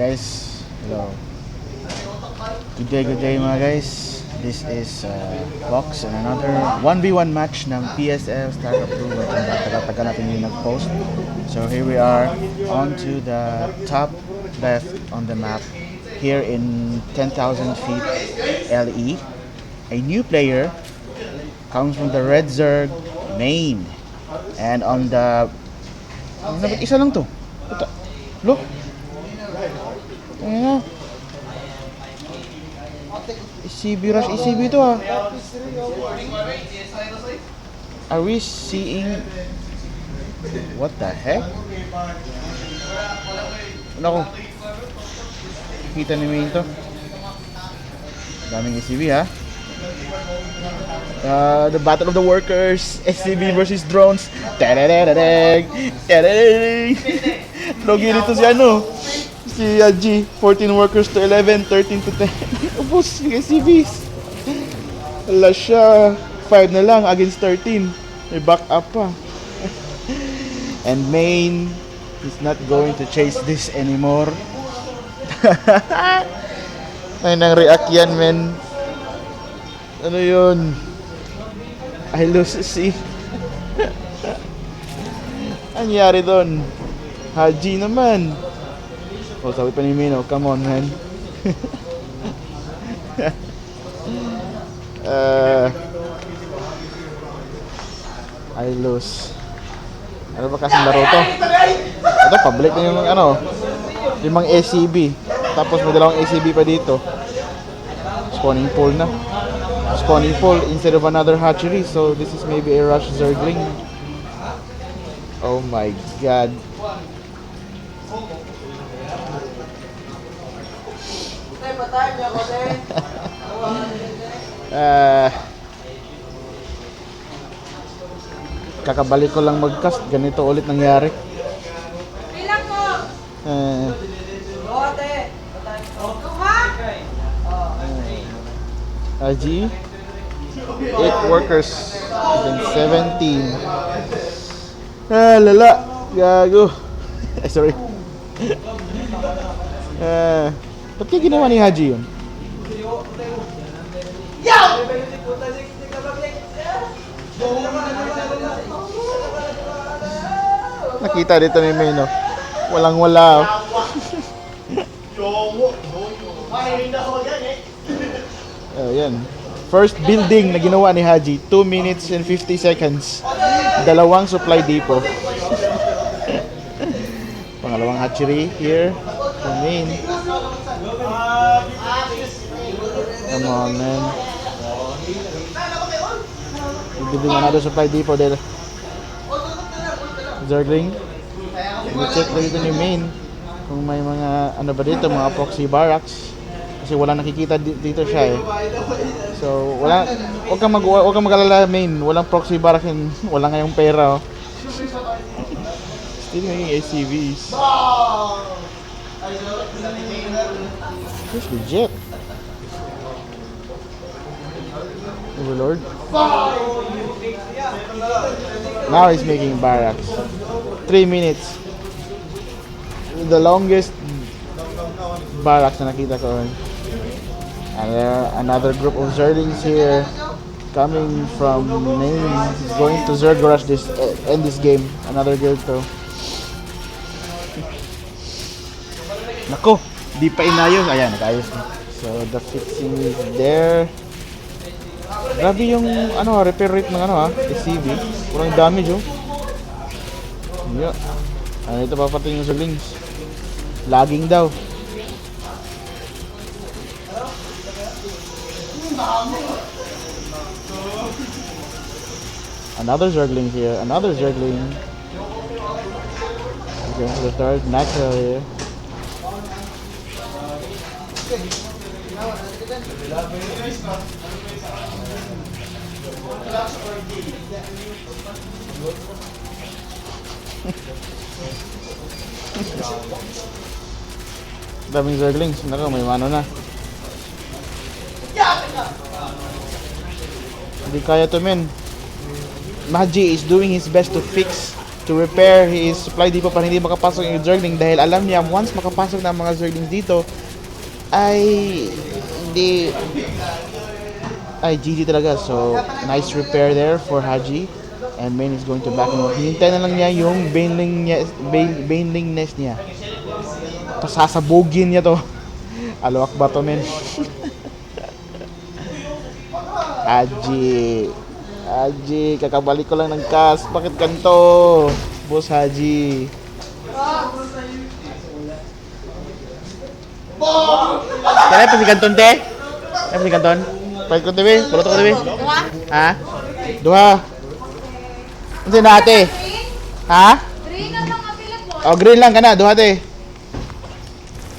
guys. Hello. Good day mga guys. This is Fox and another 1v1 match ng PSL StarCraft 2. Tagal natin yung nag-post. So here we are on to the top left on the map here in 10,000 feet LE. A new player comes from the Red Zerg main. And on the... isa lang to. Look. Ayan na. ECB rush ECB to ah. Are we seeing... What the heck? Ano ko? Kita ni main to. Daming ECB ha. The Battle of the Workers, SCB versus drones. Tadadadadag! Tadadadag! Logi dito si ano? Si G, 14 workers to 11, 13 to 10. Ubus, yung SCBs. Wala siya. 5 na lang against 13. May back up pa. And main is not going to chase this anymore. Ay nang react yan, men. Ano yun? I lose si. Anyari doon? Haji naman. Oh, sabi pa ni Mino, come on, man. I lose. Ano ba kasing laro to? Ito, public na yung ano, limang ACB. Tapos may dalawang ACB pa dito. Spawning pool na. Spawning pool instead of another hatchery. So this is maybe a rush zergling. Oh my god. Kakabalik ko lang mag-cast, ganito ulit nangyari. Aji 8 workers against 17. Lala, gago. Sorry. Ba't kaya ginawa ni Haji yun? Nakita dito ni Mino. Walang wala. Yan. First building na ginawa ni Haji, 2 minutes and 50 seconds. Dalawang supply depot. Pangalawang hatchery here. The main. Come on, man. Building another supply depot there. Zergling. I-check dito yung main. Kung may mga ano ba dito, mga proxy barracks. Kasi wala nakikita dito siya eh. So, wag kang mag-alala main. Walang proxy barrack and wala ngayong pera oh. Still ngayong ACVs. Where's the jet? Overlord. Now he's making barracks. 3 minutes. The longest barracks na nakita ko. And another group of Zerglings here coming from main. He's going to Zerg rush this end this game. Another guild to. Nako, di pa inayos. Ayan, nag-ayos na. So the fixing is there. Grabe yung ano, repair rate ng ano SCB. Kurang damage oh. Yeah. Ano ito papating yung Zerglings. Lagging daw. Another Zergling here. Another Zergling. Okay, the third natural here. Daming Zerglings. Nako, may mano na. Hindi kaya to men. Maji is doing his best to fix to repair his supply depot para hindi makapasok yung Zergling dahil alam niya once makapasok na ang mga Zerglings dito ay hindi ay GG talaga. So nice repair there for Haji, and Main is going to back him up. Hintay na lang niya yung Baneling nest niya. Pasasabugin niya to. Alwak ba to, men? Haji, kakabalik ko lang ng cast. Bakit ganito? Boss Haji. Kaya pa si Kanton, te? Kaya pa si Kanton? Palit ko, te, pulot ko, te. Ha? Duha. Ano na, ate? Ha? Green ang mga pila po. Oh, green lang ka na. Duha, te.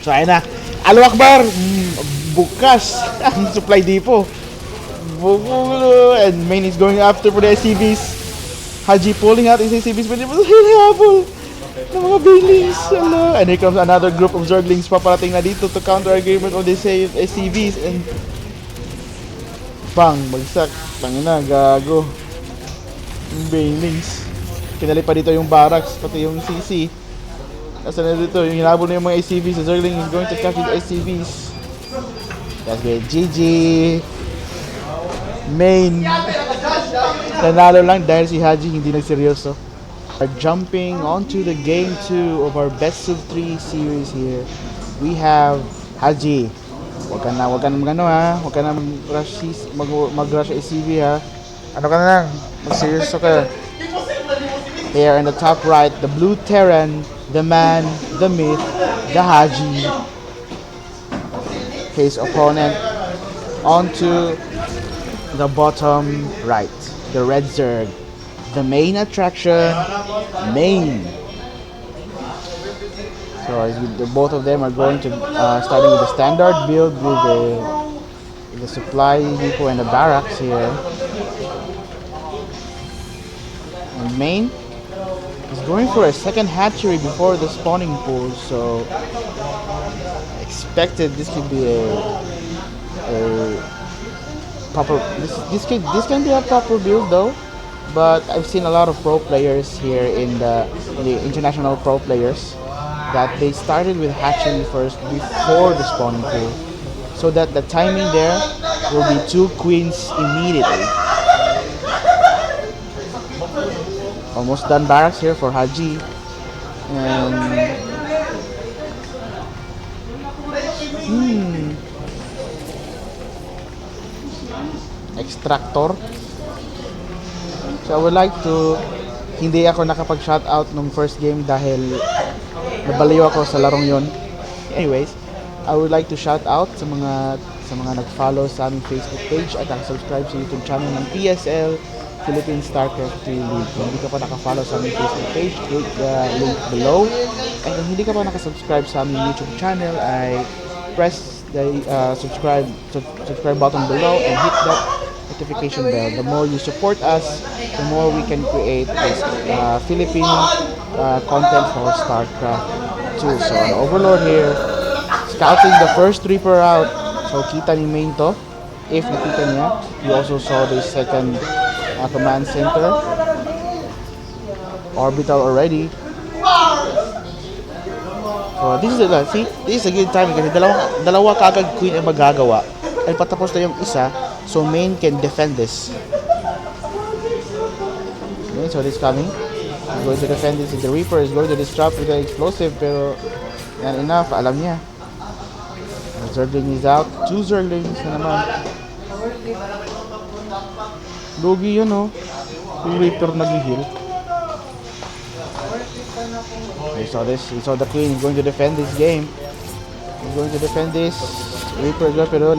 So, ayun na. Allahu Akbar! Bukas ang supply depot. And Main is going after for the SCVs. Haji pulling out his SCVs, but it was hinahabol ng mga Banelings. And here comes another group of Zerglings paparating na dito to counter agreement of the SCVs. And bang, bagsak. Tangina, gago. Yung Banelings. Kinali pa dito yung barracks, pati yung CC. Nasa na dito, yung hinabol na yung mga SCVs. The Zergling is going to catch the SCVs. That's good. GG. Main. Nanalo lang dahil si Haji hindi nagseryoso. We're jumping onto the game 2 of our best of 3 series here. We have Haji. Wag ka na magano ha. Wag ka na mag-rush SCV ha. Ano ka na lang? Magseryoso ka. Here in the top right, the blue Terran, the man, the myth, the Haji. His opponent onto the bottom right, the red Zerg, the main attraction, Main. So both of them are going to starting with the standard build with the supply depot and the barracks here. And Main is going for a second hatchery before the spawning pool, so I expected this could be a proper this can be a proper build though, but I've seen a lot of pro players here in the international pro players that they started with hatchery first before the spawning pool, so that the timing there will be 2 queens immediately. Almost done barracks here for Haji, and extractor. So I would like to, hindi ako nakapag-shoutout nung first game dahil nabaliw ako sa larong yon. Anyways, I would like to shout out sa mga nag-follow sa aming Facebook page at subscribe sa YouTube channel ng PSL Philippine StarCraft 3 League. Kung hindi ka pa naka-follow sa aming Facebook page, click the link below. And kung hindi ka pa nakasubscribe sa aming YouTube channel, ay press the subscribe button below and hit that notification bell. The more you support us, the more we can create this Philippine content for StarCraft 2. So the Overlord here, scouting the first Reaper out. So kita ni Main to, if nakita niya. You also saw the second command center. Orbital already. So this is a good time kasi dalawa kagad queen ang magagawa. Ay patapos na yung isa, so Main can defend this. Okay, so this coming. He's going to defend this. The Reaper is going to disrupt with the explosive, pero yan enough, alam niya. The Zergling is out. 2 Zerglings na naman. Logi yun, oh. Yung Reaper nag-heal. You saw this. You saw the Queen. He's going to defend this game. He's going to defend this. Reaper, pero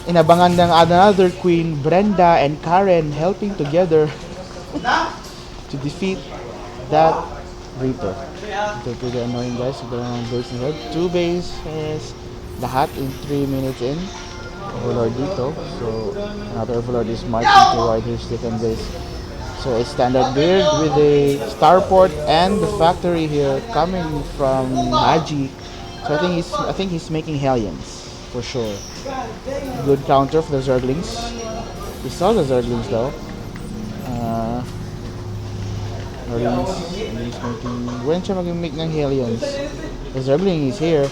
inabangan ng another Queen, Brenda and Karen, helping together to defeat that Reaper. They're pretty annoying, guys. Base in head. 2 bases lahat in 3 minutes in. Overlord dito. So another Overlord is marching toward his second base. So a standard build with a starport and the factory here coming from Haji. So I think he's making Hellions for sure. Good counter for the Zerglings. We saw the Zerglings though. Marines. And he's making... When siya mag-make ng Hellions? The Zergling is here.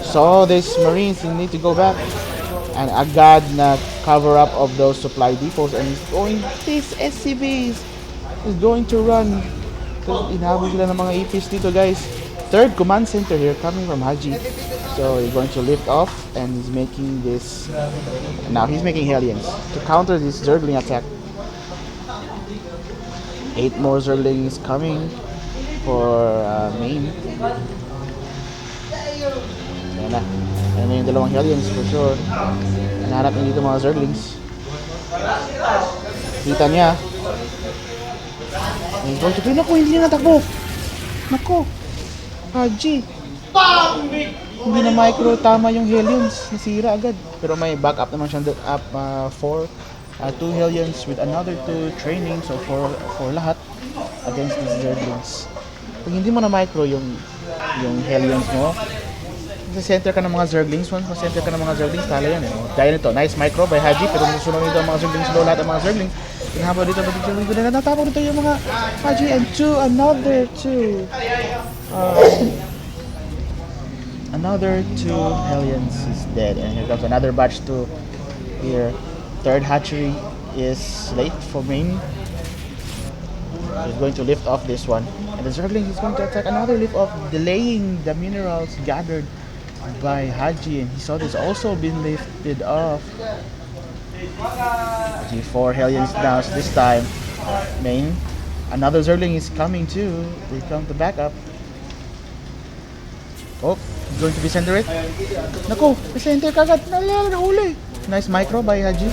So these Marines need to go back. And agad na cover up of those supply depots. And he's going... These SCVs is going to run. Because inahabol sila ng mga APs dito, guys. Third command center here coming from Haji. So he's going to lift off. And he's making this... Now he's making Hellions to counter this Zergling attack. 8 more Zerglings coming for main. Ayan na. Ayan na yung dalawang Hellions for sure. Hinahanap niya dito mga Zerglings. Kita niya. He's going to play. Naku, hindi na takbo. Naku. Haji. Hindi na micro tama yung Hellions. Nasira agad. Pero may backup naman siya up 4. 2 Hellions with another 2 training, so for lahat against these Zerglings. Pag hindi mo na micro yung Hellions mo, sa center ka ng mga Zerglings, once ma-center ka ng mga Zerglings, tala yan eh. Gaya nito, nice micro by Haji, pero susunod nito ang mga Zerglings, low lahat ang mga Zerglings. Pinahaba dito, natapos dito yung mga Haji, and another 2 Hellions is dead, and here comes another batch 2 here. Third hatchery is late for main. He's going to lift off this one. And the Zergling is going to attack another lift off, delaying the minerals gathered by Haji. And he saw this also been lifted off. Haji 4 Hellions down this time. Main. Another Zergling is coming too. They come to back up. Oh, he's going to be center it. Naku, center kagad. Nahuli. Nice micro by Haji.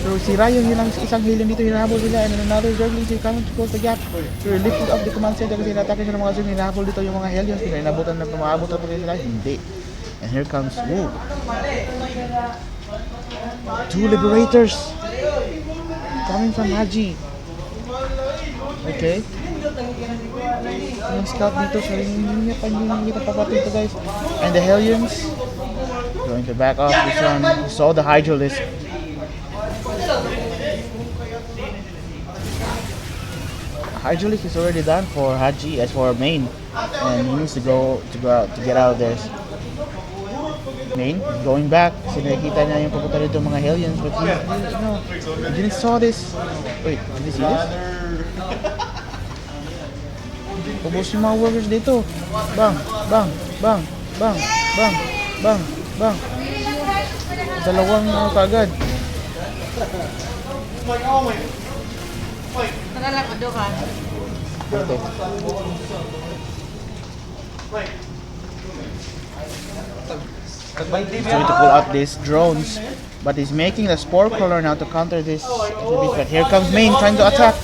So sira yung isang Hellion dito, hinahabol sila, and another Zergling is coming to close the gap. So lifted up the command center kasi inatake siya ng mga Zergling, hinahabol dito yung mga Hellions, inabutan na pumaabutan pa sila, hindi. And here comes, 2 Liberators coming from Haji. Okay. Yung scout dito, so hindi niya papatid ito, guys. And the Hellions going to back off this one. You saw the Hydralisk. Hydralisk is already done for Haji as for main, and he needs to go out to get out of there. Main going back. Kasi nakikita niya yung papunta dito mga Hellions, but he didn't saw this. Wait, did you see this? Ubos yung mga workers dito. Bang, bang, bang, bang, bang, bang, bang. Dalawang kagad. Nakalakado ka. Okay. He's going to pull out these drones, but he's making the spore crawler now to counter this. But here comes main trying to attack.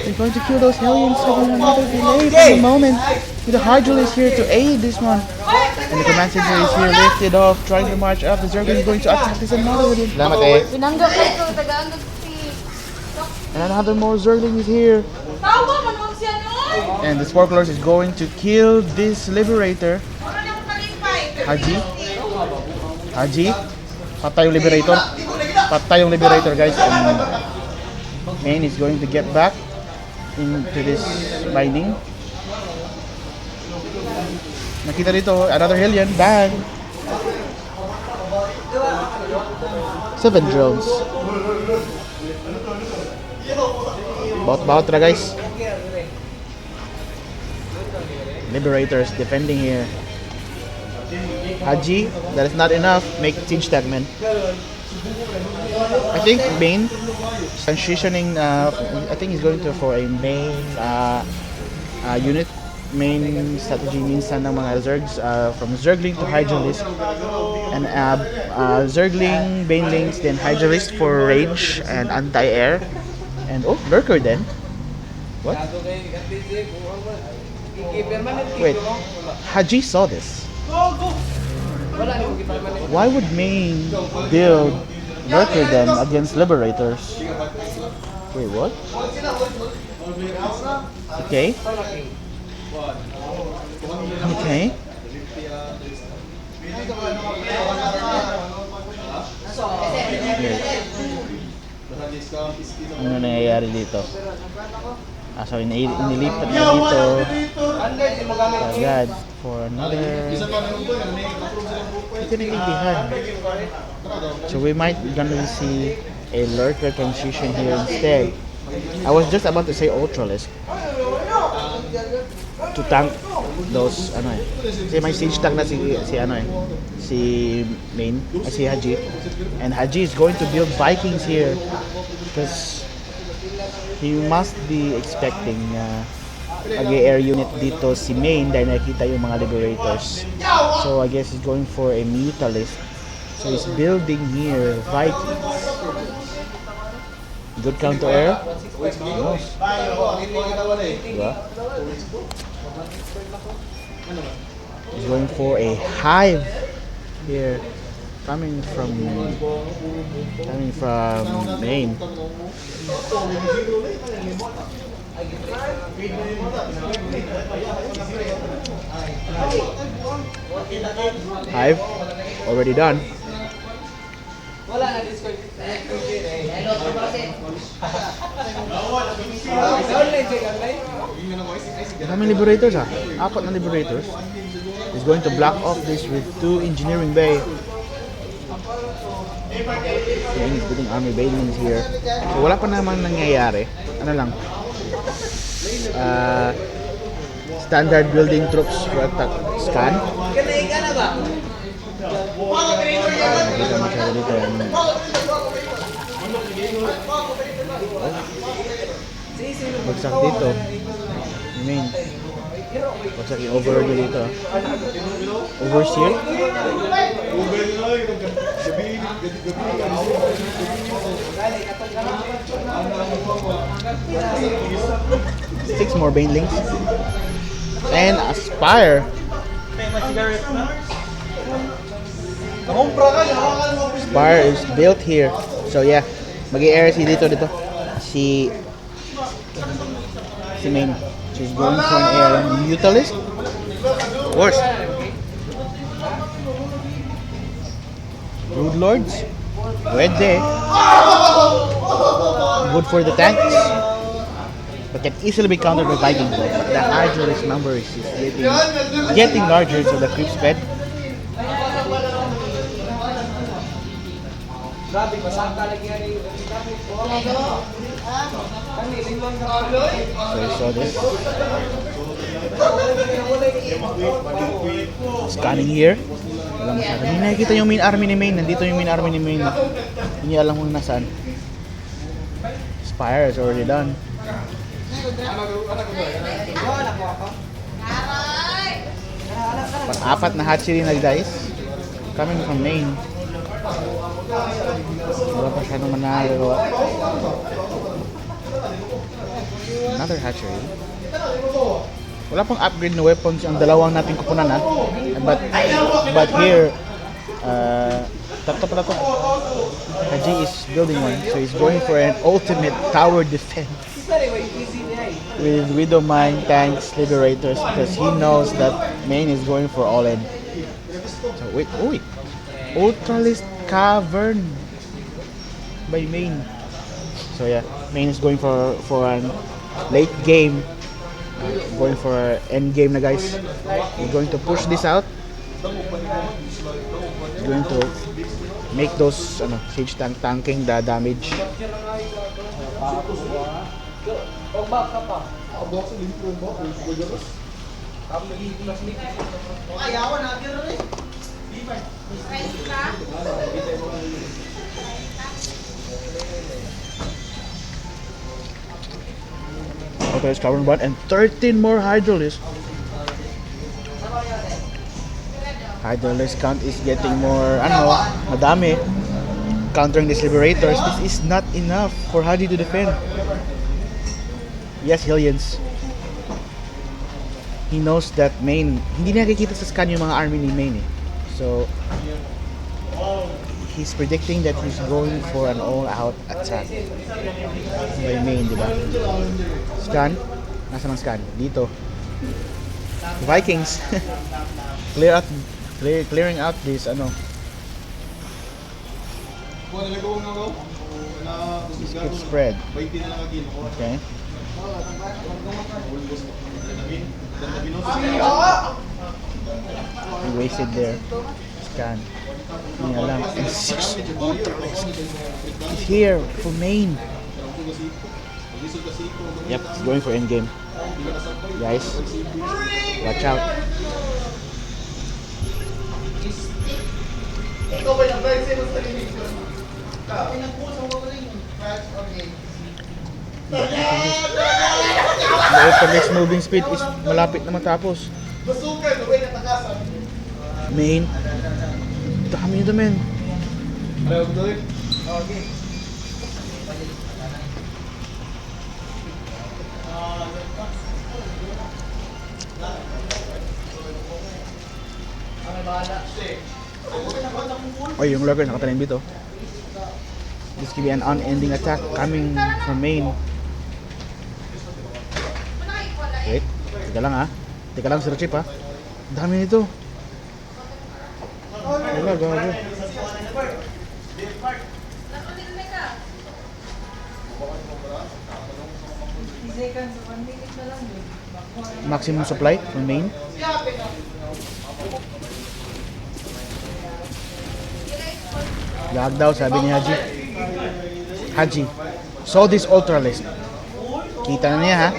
He's going to kill those Hellions, having another delay for the moment. The Hydralisk here to aid this one. And the command center is here lifted off, trying to march up. The Zergling is going to attack this another with him. Salamat eh. Pinanggap ko, taga-anggap si... And another more Zergling is here. Tawa, manong siya no? And the Sporklers is going to kill this Liberator. Haji. Haji. Patay yung Liberator. Patay yung Liberator, guys. And main is going to get back into this binding. Nakita dito, another Hellion. Bang! 7 drones. Baut na guys. Liberators defending here. Haji, that is not enough. Make Tinge Tagman. I think main transitioning. I think he's going to for a main unit. Main strategy minsan ng mga Zergs from Zergling to Hydralisk, and Zergling, Banelings, then Hydralisk for range and anti-air, and Lurker then. What? Wait, Haji saw this. Why would main build Lurker then against Liberators? Wait, what? Okay. Okay. Ano nangyayari dito? So inilipat na dito agad for another. Hindi ko naiintindihan. So we might gonna see a lurker transition here instead. I was just about to say Ultralisk to tank those ano eh. Kasi may siege tank na si main, si Haji. And Haji is going to build Vikings here because he must be expecting mag-air unit dito si main dahil nakita yung mga liberators. So I guess he's going for a Mutalist. So he's building here Vikings. Good counter air. Yes. Diba? He's going for a hive here, coming from main. Hive already done. How many liberators ah? Apat na liberators. He's going to block off this with 2 engineering bay. He's building army bailings here. So wala pa naman nangyayari. Ano lang? Standard building troops for attack scan. Nakita masyado dito yan. Bagsak dito. I mean, bagsak yung overlord dito. Overseer. Six more banelings. And Aspire. Aspire is built here. So yeah, mag-i-air dito. Si main. She's going for an air Mutalist. Of course. Brood Lords. Pwede. Good for the tanks. But can easily be countered by Vikings. The Hydralisk number is getting larger, so the creep spread. So you saw this. Scanning here. Wala masyado. Hindi nakikita yung main army ni main. Nandito yung main army ni main. Hindi alam kung nasaan. Spire is already done. Apat na hatchery na guys. Coming from main. Wala pa siya naman nakagawa. Another hatchery. Wala pang upgrade na weapons yung dalawang nating kupunan ha. But here, tatlo. Haji is building one, so he's going for an ultimate tower defense with Widow Mine, tanks, liberators, because he knows that main is going for all in. So wait, Ultralisk Cavern by main. So yeah, main is going for an late game, going for end game na guys. We're going to push this out. We're going to make those siege tanking the damage. Okay, it's covering one and 13 more Hydralisk. Hydralisk count is getting more, madami. Countering these liberators, this is not enough for Haji to defend. Yes, Hillians. He knows that main, hindi nakikita sa scan yung mga army ni main eh. So, he's predicting that he's going for an all-out attack by main, di ba? Scan? Nasaan ang scan? Dito. Vikings. Clearing out this, this could spread. Okay. He wasted there. Scan. Hindi alam. And 6 Ultralisk is here for main. Yep, he's going for endgame. Guys, watch out. The Ultralisk moving speed is malapit na matapos. Main. Dami nito, men. Oy, yung lurker nakatanim dito. This could be an unending attack coming from main. Wait, teka lang ha. Teka lang, Sir Chip ha. Dami nito. Wala, gago. Maximum supply from main. Lag daw, sabi ni Haji. Haji, saw this Ultralisk. Kita na niya ha.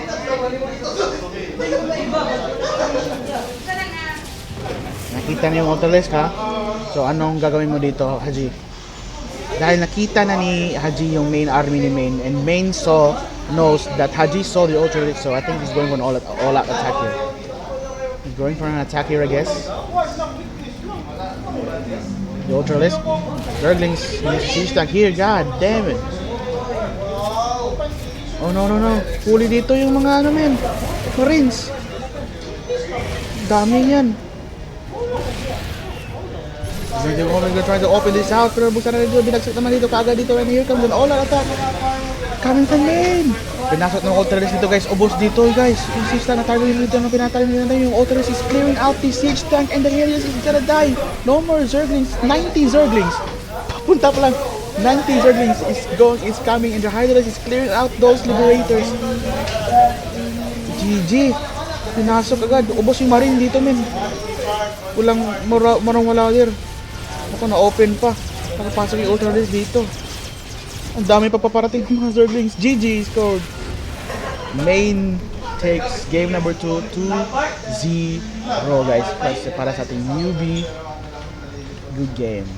Nakita niya yung Ultralisk ha. So anong gagawin mo dito, Haji? Dahil nakita na ni Haji yung main army ni main, and main knows that Haji saw the Ultralisk, so I think he's going for an all-out attack here. He's going for an attack here, I guess. The Ultralisk. Zerglings, he's stuck here, god damn it. Oh no, huli dito yung mga ano men, Marines. Dami yan. They're gonna try to open this out, pero buksan na dito, binagsak naman dito kaagad dito, and here comes an all-out attack coming from main. Pinasok ng Ultralisk dito guys, ubos dito guys. Yung sista na tayo dito, na pinatay nila yung Ultralisk is clearing out the siege tank, and the Helios is gonna die. No more Zerglings, 90 Zerglings. Papunta pa lang, 90 Zerglings is coming, and the Hydra is clearing out those Liberators. GG. Pinasok agad, ubos yung Marine dito men. Walang marang wala there. Ako na-open pa. Nakapasok yung Ultralisk dito. Ang dami pa paparating ng mga Zerglings. GG scored. Main takes game number 2 2-0 guys. Para sa ating newbie. Good game.